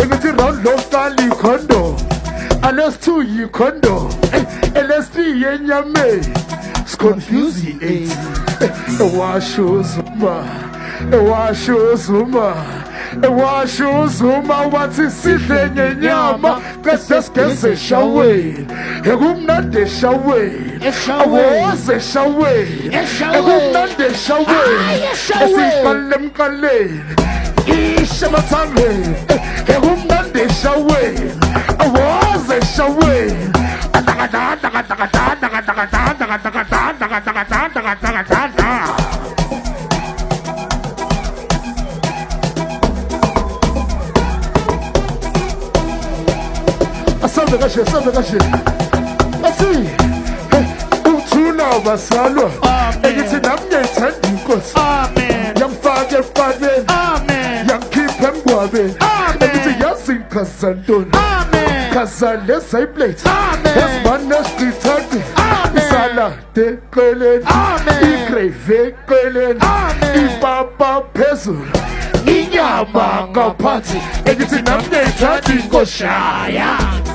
engithi round lokuqala ikhondo LS2 yikhondo LS3 yenyameni siconfuse i-8 ewasho uzuma wathi sidle ngenyama qede sigeze eshaweni ekumnandi eshaweni awoze eshaweni ekumnandi eshaweni esiqalile emqaleni ishe emathangeni ekumnandi eshaweni awoze eshaweni Asambe kahle Asi uthuna basalwa Engithi nami ngiyayithanda inkosi Amen. Yangifaka efakeni Amen. Yangikhipha emgwabeni Engithi yazi ngichaza ntoni Amen. Chaza lesayiplate Amen. Esibane esiqithaqi Amen. Isalade eqeleni Amen. Igrave eqeleni Amen. Ipapa phezulu inyama ngaphansi Engithi nami ngiyayithanda inkosi Yeah.